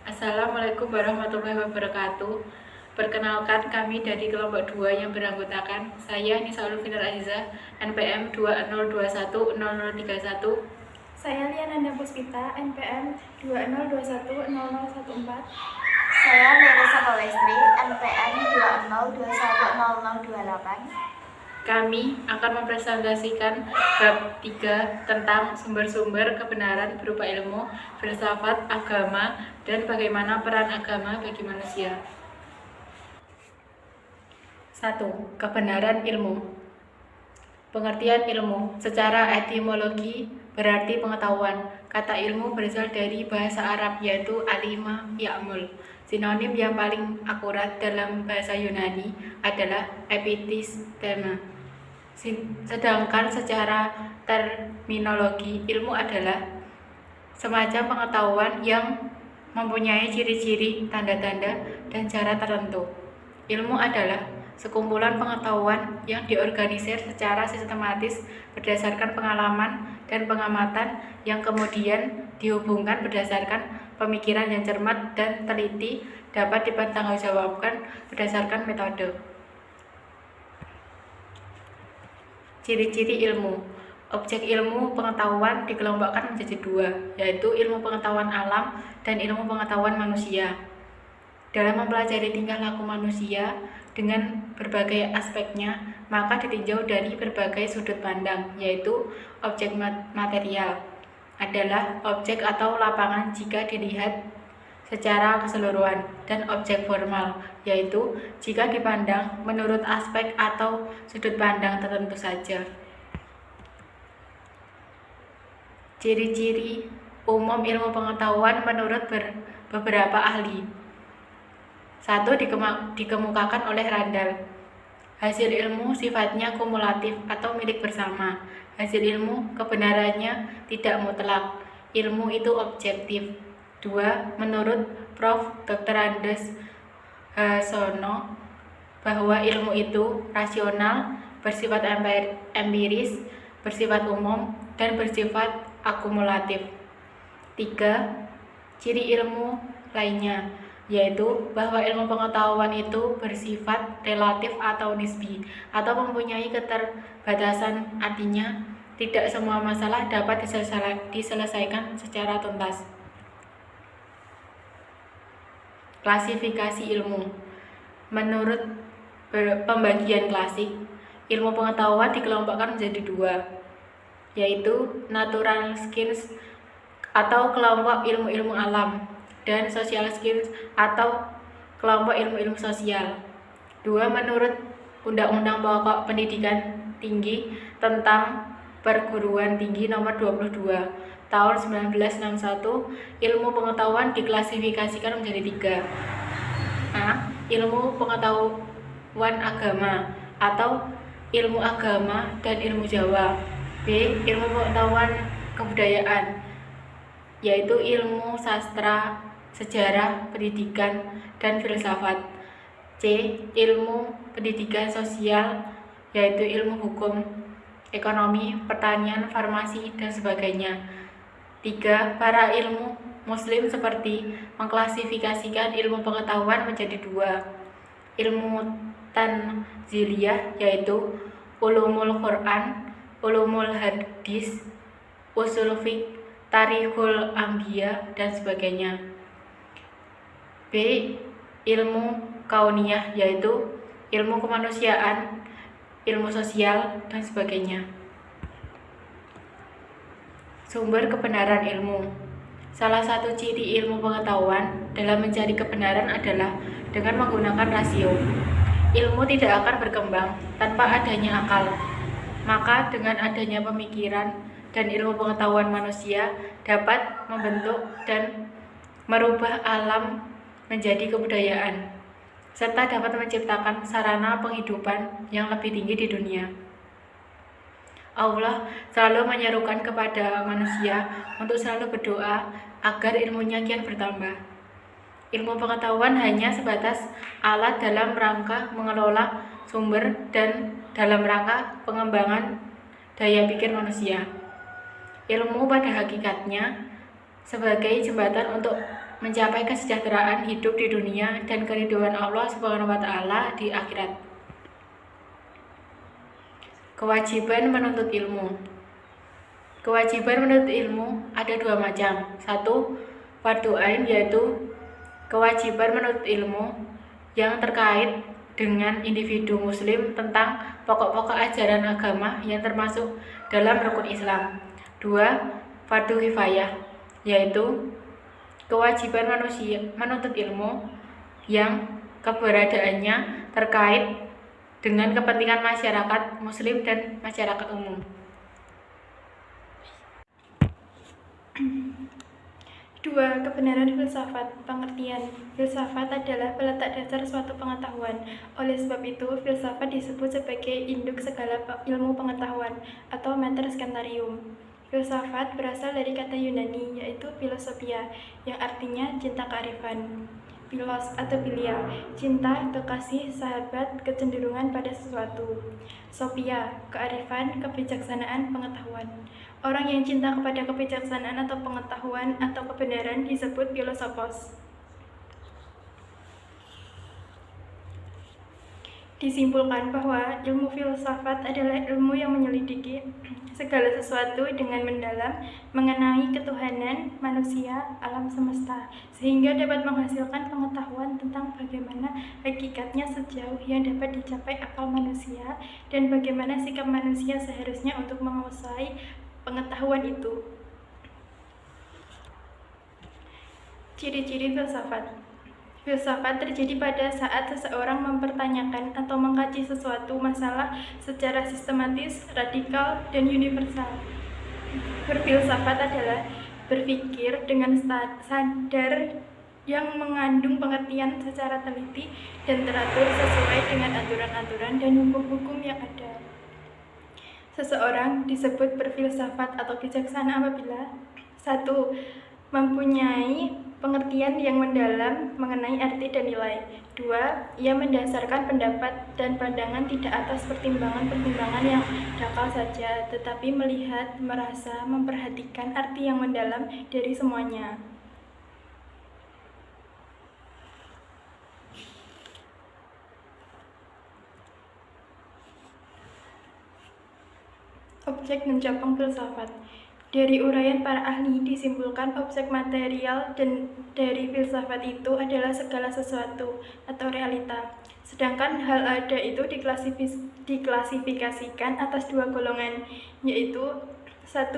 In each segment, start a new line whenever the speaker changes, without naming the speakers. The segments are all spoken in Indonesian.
Assalamualaikum warahmatullahi wabarakatuh. Perkenalkan, kami dari kelompok 2 yang beranggotakan saya Nisa Ulfinar Aziza, NPM 20210031.
Saya Liananda Puspita, NPM 20210014.
Saya Merisa Palestri, NPM 20210028.
Kami akan mempresentasikan bab 3 tentang sumber-sumber kebenaran berupa ilmu, filsafat, agama, dan bagaimana peran agama bagi manusia. 1. Kebenaran ilmu. Pengertian ilmu secara etimologi berarti pengetahuan. Kata ilmu berasal dari bahasa Arab yaitu alima ya'mul. Sinonim yang paling akurat dalam bahasa Yunani adalah episteme. Sedangkan secara terminologi, ilmu adalah semacam pengetahuan yang mempunyai ciri-ciri, tanda-tanda, dan cara tertentu. Ilmu adalah sekumpulan pengetahuan yang diorganisir secara sistematis berdasarkan pengalaman dan pengamatan yang kemudian dihubungkan berdasarkan pemikiran yang cermat dan teliti, dapat dipertanggungjawabkan berdasarkan metode. Ciri-ciri ilmu. Objek ilmu pengetahuan dikelompokkan menjadi dua, yaitu ilmu pengetahuan alam dan ilmu pengetahuan manusia. Dalam mempelajari tingkah laku manusia dengan berbagai aspeknya, maka ditinjau dari berbagai sudut pandang, yaitu objek material adalah objek atau lapangan jika dilihat secara keseluruhan, dan objek formal, yaitu jika dipandang menurut aspek atau sudut pandang tertentu saja. Ciri-ciri umum ilmu pengetahuan menurut beberapa ahli. 1. Dikemukakan oleh Randall. Hasil ilmu sifatnya kumulatif atau milik bersama. Hasil ilmu kebenarannya tidak mutlak. Ilmu itu objektif. 2. Menurut Prof. Dr. Andes Hasono, bahwa ilmu itu rasional, bersifat empiris, bersifat umum, dan bersifat akumulatif. 3. Ciri ilmu lainnya, yaitu bahwa ilmu pengetahuan itu bersifat relatif atau nisbi, atau mempunyai keterbatasan, artinya tidak semua masalah dapat diselesaikan secara tuntas. Klasifikasi ilmu. Menurut pembagian klasik, ilmu pengetahuan dikelompokkan menjadi dua, yaitu natural skills atau kelompok ilmu-ilmu alam, dan social skills atau kelompok ilmu-ilmu sosial. 2. Menurut Undang-Undang Pokok Pendidikan Tinggi tentang Perguruan Tinggi Nomor 22 Tahun 1961, ilmu pengetahuan diklasifikasikan menjadi 3. A. Ilmu pengetahuan agama atau ilmu agama dan ilmu Jawa. B. Ilmu pengetahuan kebudayaan, yaitu ilmu sastra, sejarah, pendidikan, dan filsafat. C. Ilmu pendidikan sosial, yaitu ilmu hukum, ekonomi, pertanian, farmasi, dan sebagainya. 3. Para ilmu Muslim seperti mengklasifikasikan ilmu pengetahuan menjadi dua, ilmu tanziliyah, yaitu ulumul Quran, ulumul hadis, usul fiqh, tarikhul anbiya, dan sebagainya. B. Ilmu kauniyah, yaitu ilmu kemanusiaan, ilmu sosial, dan sebagainya. Sumber kebenaran ilmu. Salah satu ciri ilmu pengetahuan dalam mencari kebenaran adalah dengan menggunakan rasio. Ilmu tidak akan berkembang tanpa adanya akal. Maka dengan adanya pemikiran dan ilmu pengetahuan, manusia dapat membentuk dan merubah alam menjadi kebudayaan, serta dapat menciptakan sarana penghidupan yang lebih tinggi di dunia. Allah selalu menyerukan kepada manusia untuk selalu berdoa agar ilmunya kian bertambah. Ilmu pengetahuan hanya sebatas alat dalam rangka mengelola sumber dan dalam rangka pengembangan daya pikir manusia. Ilmu pada hakikatnya sebagai jembatan untuk mencapai kesejahteraan hidup di dunia dan keridhaan Allah Subhanahu wa taala di akhirat. Kewajiban menuntut ilmu. Kewajiban menuntut ilmu ada dua macam. Satu, fardu ain, yaitu kewajiban menuntut ilmu yang terkait dengan individu muslim tentang pokok-pokok ajaran agama yang termasuk dalam rukun Islam. Dua, fardu kifayah, yaitu kewajiban manusia menuntut ilmu yang keberadaannya terkait dengan kepentingan masyarakat muslim dan masyarakat umum.
Dua, kebenaran filsafat. Pengertian filsafat adalah peletak dasar suatu pengetahuan. Oleh sebab itu, filsafat disebut sebagai induk segala ilmu pengetahuan atau mater scantium. Filsafat berasal dari kata Yunani, yaitu philosophia, yang artinya cinta kearifan. Philos atau philia, cinta, kekasih, sahabat, kecenderungan pada sesuatu. Sophia, kearifan, kebijaksanaan, pengetahuan. Orang yang cinta kepada kebijaksanaan atau pengetahuan atau kebenaran disebut philosophos. Disimpulkan bahwa ilmu filsafat adalah ilmu yang menyelidiki segala sesuatu dengan mendalam, mengenai ketuhanan, manusia, alam semesta, sehingga dapat menghasilkan pengetahuan tentang bagaimana hakikatnya sejauh yang dapat dicapai akal manusia dan bagaimana sikap manusia seharusnya untuk menguasai pengetahuan itu. Ciri-ciri filsafat. Filsafat terjadi pada saat seseorang mempertanyakan atau mengkaji sesuatu masalah secara sistematis, radikal, dan universal. Berfilsafat adalah berpikir dengan sadar yang mengandung pengertian secara teliti dan teratur sesuai dengan aturan-aturan dan hukum-hukum yang ada. Seseorang disebut berfilsafat atau bijaksana apabila 1. Mempunyai pengertian yang mendalam mengenai arti dan nilai. 2. Ia mendasarkan pendapat dan pandangan tidak atas pertimbangan-pertimbangan yang dangkal saja, tetapi melihat, merasa, memperhatikan arti yang mendalam dari semuanya. Objek mencapung filsafat. Dari uraian para ahli disimpulkan objek material dan dari filsafat itu adalah segala sesuatu atau realita. Sedangkan hal ada itu diklasifikasikan atas dua golongan, yaitu 1.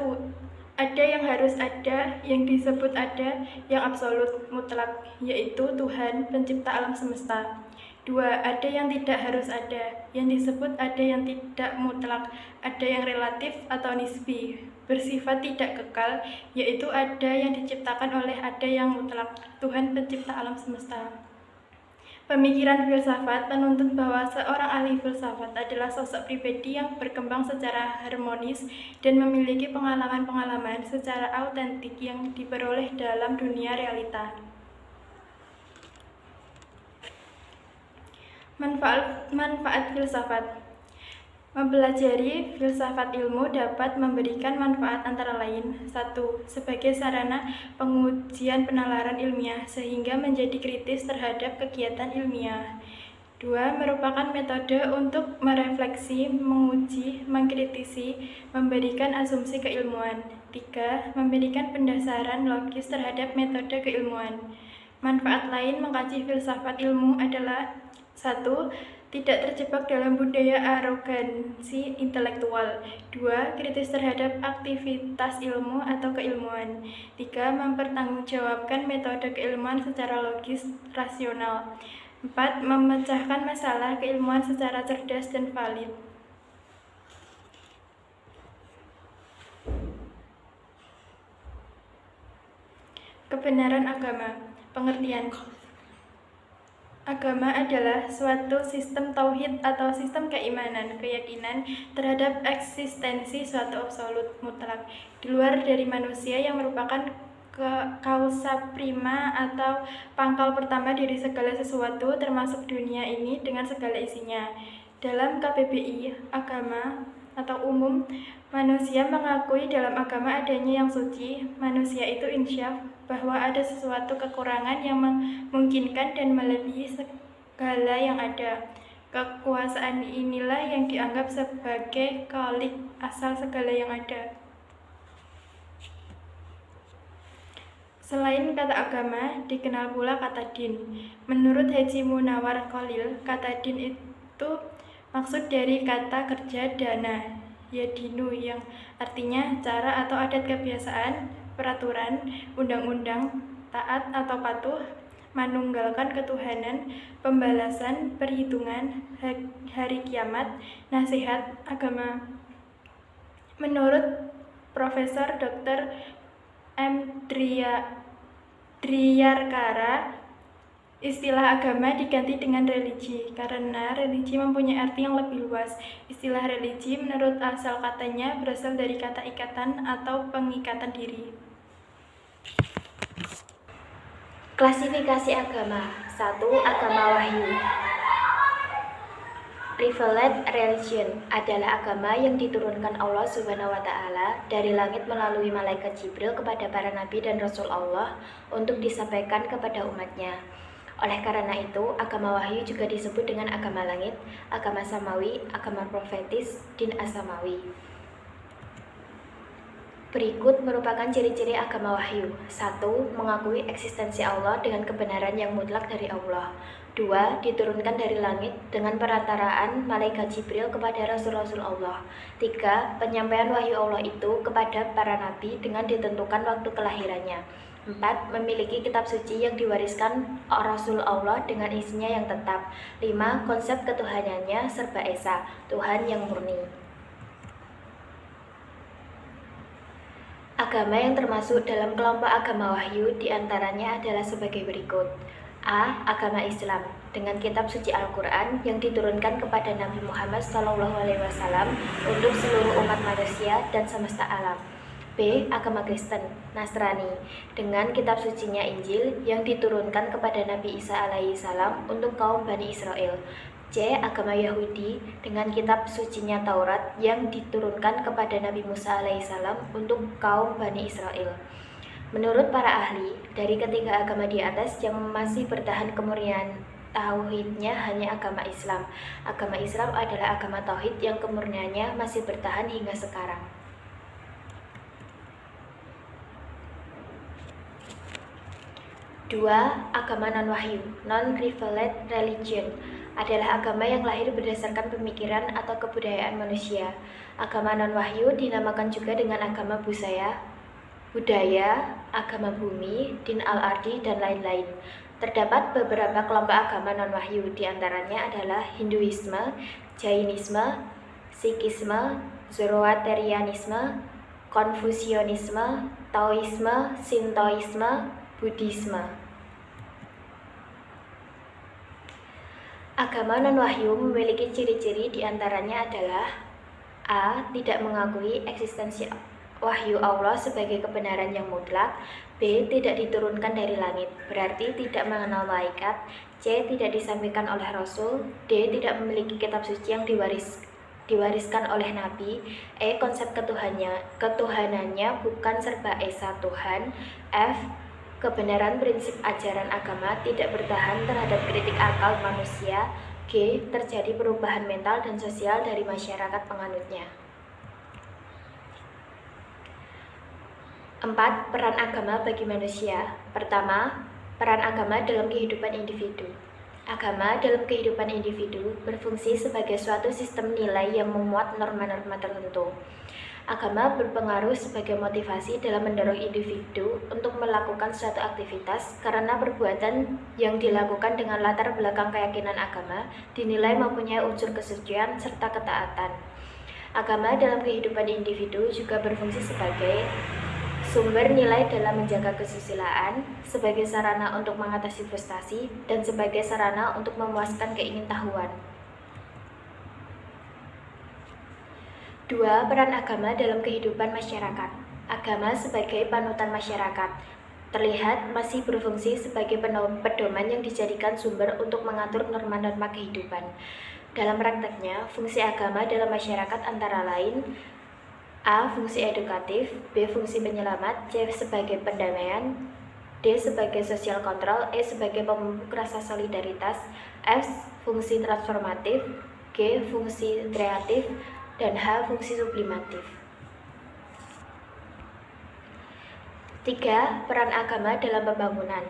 Ada yang harus ada, yang disebut ada, yang absolut, mutlak, yaitu Tuhan, pencipta alam semesta. 2. Ada yang tidak harus ada, yang disebut ada yang tidak mutlak, ada yang relatif atau nisbi, bersifat tidak kekal, yaitu ada yang diciptakan oleh ada yang mutlak, Tuhan pencipta alam semesta. Pemikiran filsafat menuntut bahwa seorang ahli filsafat adalah sosok pribadi yang berkembang secara harmonis dan memiliki pengalaman-pengalaman secara autentik yang diperoleh dalam dunia realita. Manfaat filsafat. Mempelajari filsafat ilmu dapat memberikan manfaat antara lain 1. Sebagai sarana pengujian penalaran ilmiah sehingga menjadi kritis terhadap kegiatan ilmiah. 2. Merupakan metode untuk merefleksi, menguji, mengkritisi, memberikan asumsi keilmuan. 3. Memberikan pendasaran logis terhadap metode keilmuan. Manfaat lain mengkaji filsafat ilmu adalah 1. Tidak terjebak dalam budaya arogansi intelektual. 2. Kritis terhadap aktivitas ilmu atau keilmuan. 3. Mempertanggungjawabkan metode keilmuan secara logis, rasional. 4. Memecahkan masalah keilmuan secara cerdas dan valid. Kebenaran agama. Pengertian. Agama adalah suatu sistem tauhid atau sistem keimanan, keyakinan terhadap eksistensi suatu absolut mutlak di luar dari manusia yang merupakan kausa prima atau pangkal pertama dari segala sesuatu termasuk dunia ini dengan segala isinya. Dalam KBBI, agama atau umum, manusia mengakui dalam agama adanya yang suci. Manusia itu insyaf bahwa ada sesuatu kekurangan yang memungkinkan dan melebihi segala yang ada. Kekuasaan inilah yang dianggap sebagai khalik asal segala yang ada. Selain kata agama, dikenal pula kata din. Menurut Haji Munawar Khalil, kata din itu maksud dari kata kerja dana, yadinu, yang artinya cara atau adat kebiasaan, peraturan, undang-undang, taat atau patuh, menunggalkan ketuhanan, pembalasan, perhitungan, hari kiamat, nasihat, agama. Menurut Profesor Dr. M. Driyarkara, istilah agama diganti dengan religi karena religi mempunyai arti yang lebih luas. Istilah religi menurut asal katanya berasal dari kata ikatan atau pengikatan diri.
Klasifikasi agama. 1. Agama wahyu. Revealed religion adalah agama yang diturunkan Allah Subhanahu wa Ta'ala dari langit melalui malaikat Jibril kepada para nabi dan rasul Allah untuk disampaikan kepada umatnya. Oleh karena itu, agama wahyu juga disebut dengan agama langit, agama samawi, agama profetis, din as-samawi. Berikut merupakan ciri-ciri agama wahyu. 1. Mengakui eksistensi Allah dengan kebenaran yang mutlak dari Allah. 2. Diturunkan dari langit dengan perantaraan malaikat Jibril kepada rasul-rasul Allah. 3. Penyampaian wahyu Allah itu kepada para nabi dengan ditentukan waktu kelahirannya. 4. Memiliki kitab suci yang diwariskan Rasul Allah dengan isinya yang tetap. 5. Konsep ketuhanannya serba esa, Tuhan yang murni. Agama yang termasuk dalam kelompok agama wahyu diantaranya adalah sebagai berikut. A. Agama Islam dengan kitab suci Al-Quran yang diturunkan kepada Nabi Muhammad SAW untuk seluruh umat manusia dan semesta alam. B. Agama Kristen, Nasrani dengan kitab sucinya Injil yang diturunkan kepada Nabi Isa alaihissalam untuk kaum Bani Israel. C. Agama Yahudi dengan kitab sucinya Taurat yang diturunkan kepada Nabi Musa alaihissalam untuk kaum Bani Israel. Menurut para ahli, dari ketiga agama di atas yang masih bertahan kemurnian tauhidnya hanya agama Islam. Agama Islam adalah agama tauhid yang kemurniannya masih bertahan hingga sekarang. 2. Agama non-wahyu, non-revealed religion adalah agama yang lahir berdasarkan pemikiran atau kebudayaan manusia. Agama non-wahyu dinamakan juga dengan agama budaya, agama bumi, din al-ardi, dan lain-lain. Terdapat beberapa kelompok agama non-wahyu, diantaranya adalah Hinduisme, Jainisme, Sikhisme, Zoroastrianisme, Konfusianisme, Taoisme, Shintoisme, Buddhisme. Agama non-wahyu memiliki ciri-ciri diantaranya adalah A. Tidak mengakui eksistensi wahyu Allah sebagai kebenaran yang mutlak. B. Tidak diturunkan dari langit, berarti tidak mengenal malaikat. C. Tidak disampaikan oleh Rasul. D. Tidak memiliki kitab suci yang diwariskan oleh Nabi. E. Konsep ketuhanannya bukan serba esa Tuhan. F. Kebenaran prinsip ajaran agama tidak bertahan terhadap kritik akal manusia. G. Terjadi perubahan mental dan sosial dari masyarakat penganutnya. 4. Peran agama bagi manusia. Pertama, peran agama dalam kehidupan individu. Agama dalam kehidupan individu berfungsi sebagai suatu sistem nilai yang memuat norma-norma tertentu. Agama berpengaruh sebagai motivasi dalam mendorong individu untuk melakukan suatu aktivitas karena perbuatan yang dilakukan dengan latar belakang keyakinan agama dinilai mempunyai unsur kesucian serta ketaatan. Agama dalam kehidupan individu juga berfungsi sebagai sumber nilai dalam menjaga kesusilaan, sebagai sarana untuk mengatasi frustasi, dan sebagai sarana untuk memuaskan keingintahuan. 2. Peran agama dalam kehidupan masyarakat. Agama sebagai panutan masyarakat terlihat masih berfungsi sebagai pedoman yang dijadikan sumber untuk mengatur norma-norma kehidupan. Dalam prakteknya, fungsi agama dalam masyarakat antara lain A. Fungsi edukatif, B. Fungsi penyelamat, C. Sebagai pendamaian, D. Sebagai sosial kontrol, E. Sebagai pemupuk rasa solidaritas, F. Fungsi transformatif, G. Fungsi kreatif, dan H. Fungsi sublimatif. 3. Peran agama dalam pembangunan.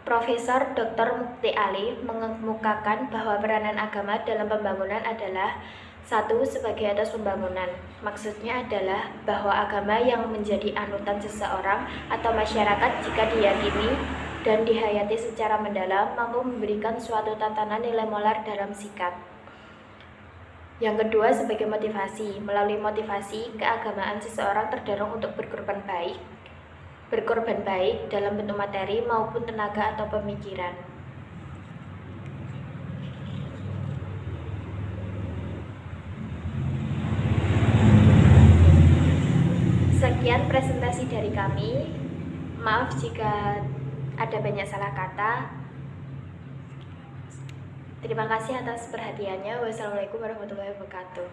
Profesor Dr. Mukti Ali mengemukakan bahwa peranan agama dalam pembangunan adalah 1. Sebagai atas pembangunan. Maksudnya adalah bahwa agama yang menjadi anutan seseorang atau masyarakat jika diyakini dan dihayati secara mendalam mampu memberikan suatu tatanan nilai moral dalam sikap. Yang kedua, sebagai motivasi. Melalui motivasi, keagamaan seseorang terdorong untuk berkorban baik dalam bentuk materi maupun tenaga atau pemikiran. Sekian presentasi dari kami. Maaf jika ada banyak salah kata. Terima kasih atas perhatiannya. Wassalamualaikum warahmatullahi wabarakatuh.